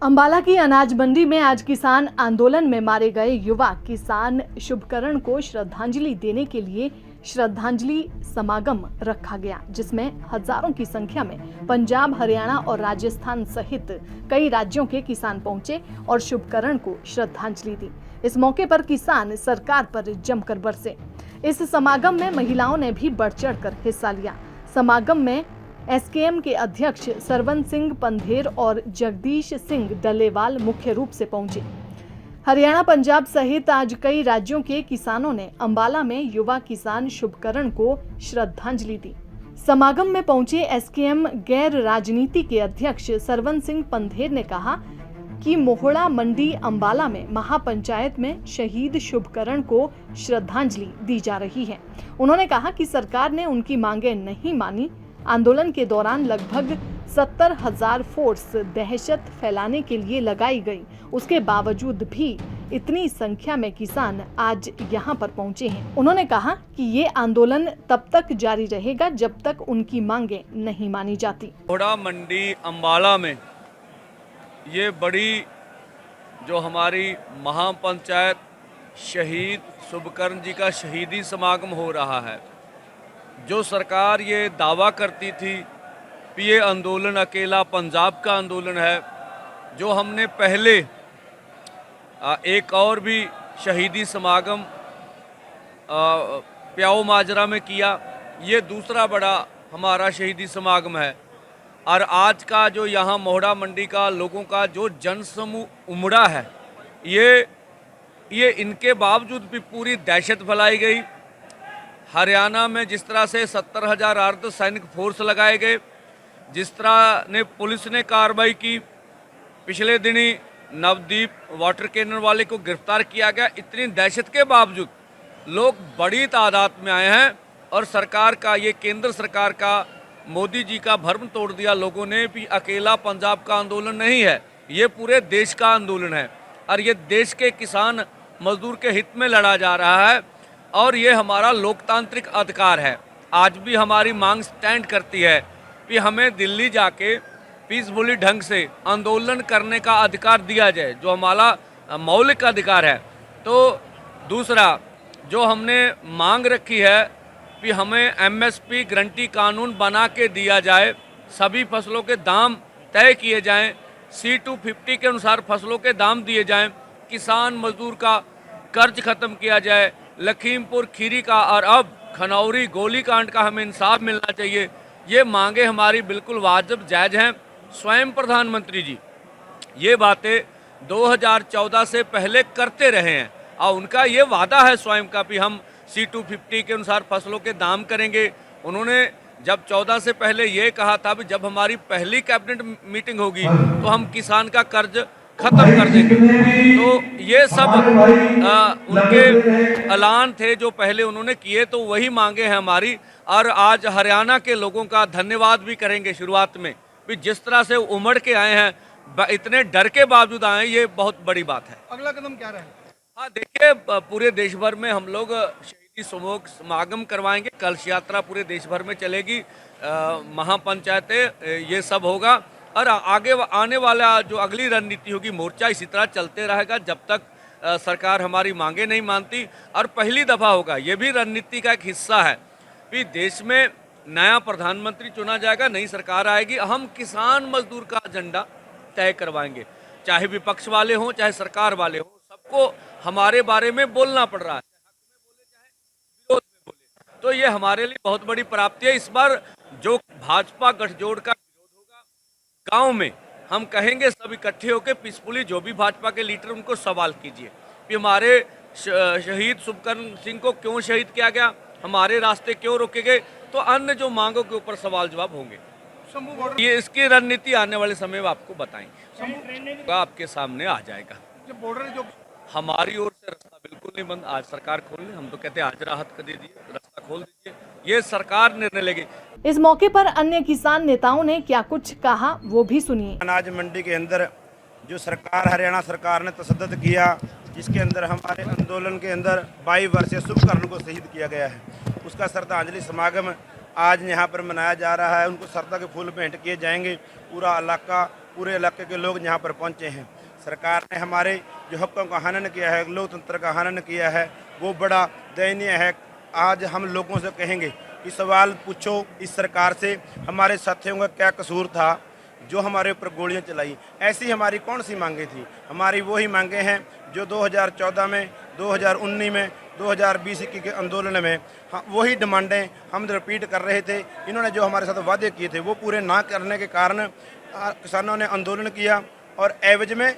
अंबाला की अनाज मंडी में आज किसान आंदोलन में मारे गए युवा किसान शुभकरण को श्रद्धांजलि देने के लिए श्रद्धांजलि समागम रखा गया, जिसमें हजारों की संख्या में पंजाब, हरियाणा और राजस्थान सहित कई राज्यों के किसान पहुंचे और शुभकरण को श्रद्धांजलि दी। इस मौके पर किसान सरकार पर जमकर बरसे। इस समागम में महिलाओं ने भी बढ़ चढ़कर हिस्सा लिया। समागम में एसकेएम के अध्यक्ष सरवन सिंह पंधेर और जगदीश सिंह डलेवाल मुख्य रूप से पहुंचे। हरियाणा, पंजाब सहित आज कई राज्यों के किसानों ने अंबाला में युवा किसान शुभकरण को श्रद्धांजलि दी। समागम में पहुंचे एसकेएम गैर राजनीति के अध्यक्ष सरवन सिंह पंधेर ने कहा कि मोहड़ा मंडी अंबाला में महापंचायत में शहीद शुभकरण को श्रद्धांजलि दी जा रही है। उन्होंने कहा कि सरकार ने उनकी मांगें नहीं मानी। आंदोलन के दौरान लगभग 70,000 फोर्स दहशत फैलाने के लिए लगाई गई, उसके बावजूद भी इतनी संख्या में किसान आज यहां पर पहुंचे हैं। उन्होंने कहा कि ये आंदोलन तब तक जारी रहेगा जब तक उनकी मांगें नहीं मानी जाती। मोहड़ा मंडी अंबाला में ये बड़ी जो हमारी महापंचायत शहीद शुभकरण जी का शहीदी समागम हो रहा है। जो सरकार ये दावा करती थी कि ये आंदोलन अकेला पंजाब का आंदोलन है, जो हमने पहले एक और भी शहीदी समागम प्याओ माजरा में किया, ये दूसरा बड़ा हमारा शहीदी समागम है। और आज का जो यहाँ मोहड़ा मंडी का लोगों का जो जनसमूह उमड़ा है, ये इनके बावजूद भी पूरी दहशत फैलाई गई। हरियाणा में जिस तरह से 70,000 अर्ध सैनिक फोर्स लगाए गए, जिस तरह ने पुलिस ने कार्रवाई की, पिछले दिनी नवदीप वाटर कैनन वाले को गिरफ्तार किया गया। इतनी दहशत के बावजूद लोग बड़ी तादाद में आए हैं और सरकार का ये केंद्र सरकार का मोदी जी का भ्रम तोड़ दिया लोगों ने भी अकेला पंजाब का आंदोलन नहीं है, ये पूरे देश का आंदोलन है और ये देश के किसान मजदूर के हित में लड़ा जा रहा है और ये हमारा लोकतांत्रिक अधिकार है। आज भी हमारी मांग स्टैंड करती है कि हमें दिल्ली जाके पीसफुली ढंग से आंदोलन करने का अधिकार दिया जाए, जो हमारा मौलिक अधिकार है। तो दूसरा जो हमने मांग रखी है कि हमें एमएसपी गारंटी कानून बना के दिया जाए, सभी फसलों के दाम तय किए जाएं, C250 के अनुसार फसलों के दाम दिए जाएं, किसान मजदूर का कर्ज खत्म किया जाए, लखीमपुर खीरी का और अब खनौरी गोलीकांड का हमें इंसाफ मिलना चाहिए। ये मांगे हमारी बिल्कुल वाजिब जायज़ हैं। स्वयं प्रधानमंत्री जी ये बातें 2014 से पहले करते रहे हैं और उनका ये वादा है स्वयं का कि हम C250 के अनुसार फसलों के दाम करेंगे। उन्होंने जब 14 से पहले ये कहा था कि जब हमारी पहली कैबिनेट मीटिंग होगी तो हम किसान का कर्ज खत्म कर देंगे। तो ये सब उनके ऐलान थे जो पहले उन्होंने किए, तो वही मांगे हैं हमारी। और आज हरियाणा के लोगों का धन्यवाद भी करेंगे शुरुआत में भी, जिस तरह से उमड़ के आए हैं, इतने डर के बावजूद आए, ये बहुत बड़ी बात है। अगला कदम क्या रहेगा? हाँ देखिए, पूरे देश भर में हम लोग शहीदी समागम करवाएंगे। कलश यात्रा पूरे देश भर में चलेगी, महापंचायतें ये सब होगा और आगे आने वाला जो अगली रणनीति होगी, मोर्चा इसी तरह चलते रहेगा जब तक सरकार हमारी मांगे नहीं मानती। और पहली दफ़ा होगा, ये भी रणनीति का एक हिस्सा है कि देश में नया प्रधानमंत्री चुना जाएगा, नई सरकार आएगी, हम किसान मजदूर का एजेंडा तय करवाएंगे। चाहे विपक्ष वाले हों चाहे सरकार वाले हों, सबको हमारे बारे में बोलना पड़ रहा है, विरोध में बोले। तो ये हमारे लिए बहुत बड़ी प्राप्ति है। इस बार जो भाजपा गठजोड़ का विरोध होगा, गांव में हम कहेंगे सब इकट्ठे होकर पीसफुली, जो भी भाजपा के लीडर उनको सवाल कीजिए कि हमारे शहीद शुभकरण सिंह को क्यों शहीद किया गया, हमारे रास्ते क्यों रोके गए, तो अन्य जो मांगों के ऊपर सवाल जवाब होंगे। ये इसकी रणनीति आने वाले समय में आपको बताएंगे, आपके सामने आ जाएगा। बॉर्डर जो हमारी ओर से रास्ता बिल्कुल नहीं बंद, आज सरकार खोल ले, हम तो कहते हैं आज राहत कर दीजिए, रास्ता खोल दीजिए, ये सरकार निर्णय लेगी। इस मौके पर अन्य किसान नेताओं ने क्या कुछ कहा वो भी सुनिए। अनाज मंडी के अंदर जो सरकार, हरियाणा सरकार ने तसद्दुद किया, जिसके अंदर हमारे आंदोलन के अंदर 22 वर्षीय शुभकरण को शहीद किया गया है, उसका श्रद्धांजलि समागम आज यहाँ पर मनाया जा रहा है। उनको श्रद्धा के फूल भेंट किए जाएंगे। पूरा इलाका पूरे इलाके के लोग यहाँ पर पहुँचे हैं। सरकार ने हमारे जो हकों का हनन किया है, लोकतंत्र का हनन किया है, वो बड़ा दयनीय है। आज हम लोगों से कहेंगे कि सवाल पूछो इस सरकार से, हमारे साथियों का क्या कसूर था जो हमारे ऊपर गोलियां चलाई। ऐसी हमारी कौन सी मांगे थी? हमारी वही मांगे हैं जो 2014 में, 2019 में, 2020-21 के आंदोलन में वही डिमांडें हम रिपीट कर रहे थे। इन्होंने जो हमारे साथ वादे किए थे वो पूरे ना करने के कारण किसानों ने आंदोलन किया और एवज में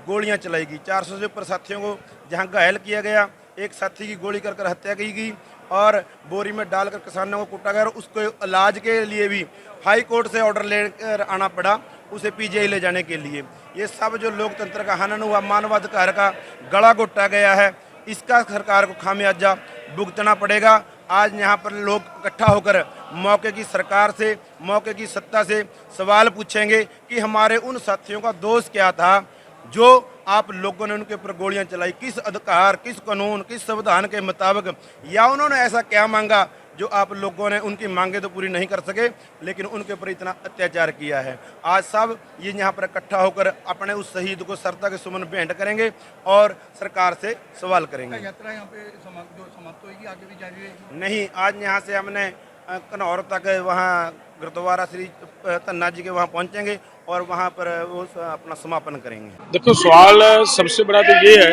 गोलियां चलाई गई। 400 से ऊपर साथियों को जहां घायल किया गया, एक साथी की गोली कर हत्या की गई और बोरी में डालकर किसानों को कूटा गया और उसको इलाज के लिए भी हाई कोर्ट से ऑर्डर लेकर आना पड़ा, उसे पीजीआई ले जाने के लिए। ये सब जो लोकतंत्र का हनन हुआ, मानवाधिकार का गला घोटा गया है, इसका सरकार को खामियाजा भुगतना पड़ेगा। आज यहाँ पर लोग इकट्ठा होकर मौके की सरकार से, मौके की सत्ता से सवाल पूछेंगे कि हमारे उन साथियों का दोष क्या था जो आप लोगों ने उनके ऊपर गोलियां चलाई। किस अधिकार, किस कानून, किस संविधान के मुताबिक, या उन्होंने ऐसा क्या मांगा जो आप लोगों ने उनकी मांगे तो पूरी नहीं कर सके, लेकिन उनके ऊपर इतना अत्याचार किया है। आज सब ये यहाँ पर इकट्ठा होकर अपने उस शहीद को श्रद्धा के सुमन भेंट करेंगे और सरकार से सवाल करेंगे। यात्रा यहाँ पे समाप्त होगी, आगे भी जारी रहेगी? नहीं, आज यहाँ से हमने कन्नौर तक वहाँ गुरुद्वारा श्री धन्ना जी के वहाँ पहुँचेंगे और वहाँ पर वो अपना समापन करेंगे। देखो, सवाल सबसे बड़ा तो ये है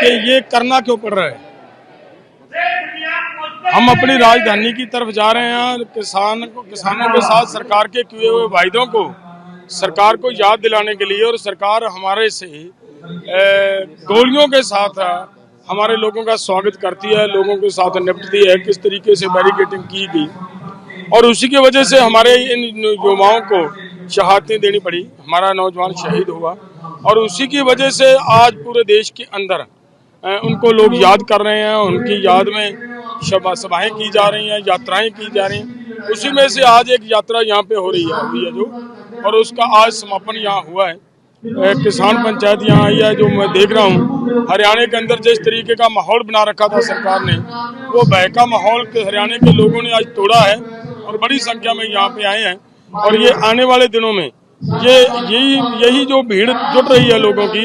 कि ये करना क्यों पड़ रहा है। हम अपनी राजधानी की तरफ जा रहे हैं, किसानों के साथ सरकार के किए हुए वायदों को सरकार को याद दिलाने के लिए, और सरकार हमारे से गोलियों के साथ हमारे लोगों का स्वागत करती है, लोगों के साथ निपटती है, किस तरीके से बैरिकेडिंग की गई, और उसी की वजह से हमारे इन युवाओं को शहादतें देनी पड़ी। हमारा नौजवान शहीद हुआ और उसी की वजह से आज पूरे देश के अंदर उनको लोग याद कर रहे हैं, उनकी याद में सभाएं की जा रही हैं, यात्राएं की जा रही हैं। उसी में से आज एक यात्रा यहाँ पे हुई है जो, और उसका आज समापन यहाँ हुआ है। किसान पंचायत यहाँ आई है। जो मैं देख रहा हूँ हरियाणा के अंदर जिस तरीके का माहौल बना रखा था सरकार ने, वो बहका माहौल हरियाणा के लोगों ने आज तोड़ा है और बड़ी संख्या में यहाँ पे आए हैं। और ये आने वाले दिनों में यही जो भीड़ जुट रही है लोगों की,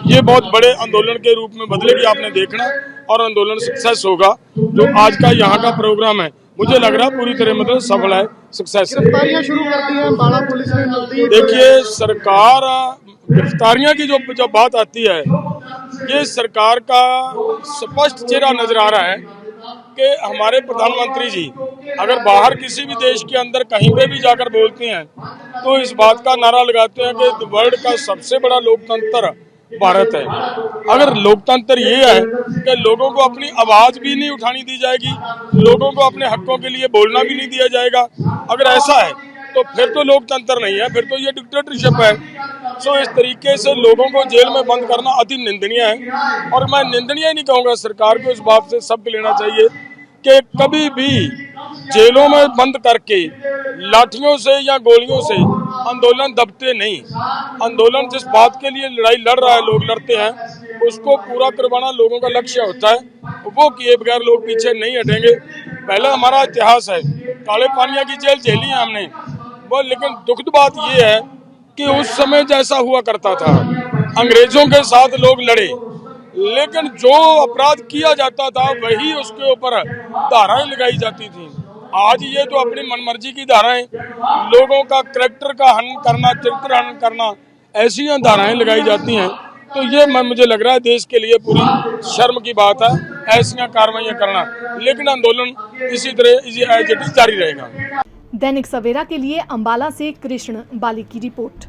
ये बहुत बड़े आंदोलन के रूप में बदलेगी, आपने देखना, और आंदोलन सक्सेस होगा। जो आज का यहाँ का प्रोग्राम है, मुझे लग रहा है पूरी तरह मतलब सफल है, सक्सेस है। गिरफ्तारियां शुरू कर दी हैं, बाड़ा पुलिस ने। देखिए, सरकार गिरफ्तारियां की जो बात आती है, ये सरकार का स्पष्ट चेहरा नजर आ रहा है कि हमारे प्रधानमंत्री जी अगर बाहर किसी भी देश के अंदर कहीं पे भी जाकर बोलते हैं तो इस बात का नारा लगाते हैं कि वर्ल्ड का सबसे बड़ा लोकतंत्र भारत है। अगर लोकतंत्र ये है कि लोगों को अपनी आवाज भी नहीं उठानी दी जाएगी, लोगों को अपने हकों के लिए बोलना भी नहीं दिया जाएगा, अगर ऐसा है तो फिर तो लोकतंत्र नहीं है, फिर तो ये डिक्टेटरशिप है। सो इस तरीके से लोगों को जेल में बंद करना अति निंदनीय है। और मैं निंदनीय नहीं कहूँगा, सरकार को इस बात से सबक लेना चाहिए कि कभी भी जेलों में बंद करके लाठियों से या गोलियों से आंदोलन दबते नहीं। आंदोलन जिस बात के लिए लड़ाई लड़ रहा है, लोग लड़ते हैं, उसको पूरा करवाना लोगों का लक्ष्य होता है। वो किए बगैर लोग पीछे नहीं हटेंगे। पहले हमारा इतिहास है, काले पानिया की जेल झेली है हमने वो, लेकिन दुखद बात ये है कि उस समय जैसा हुआ करता था, अंग्रेजों के साथ लोग लड़े, लेकिन जो अपराध किया जाता था वही उसके ऊपर धाराएं लगाई जाती थी। आज ये जो अपनी मनमर्जी की धाराएं, लोगों का करैक्टर का हनन करना, चरित्र हनन करना, ऐसी धाराएं लगाई जाती हैं, तो ये मुझे लग रहा है देश के लिए पूरी शर्म की बात है ऐसी कार्रवाइयां करना। लेकिन आंदोलन इसी तरह जारी रहेगा। दैनिक सवेरा के लिए अंबाला से कृष्ण बाली की रिपोर्ट।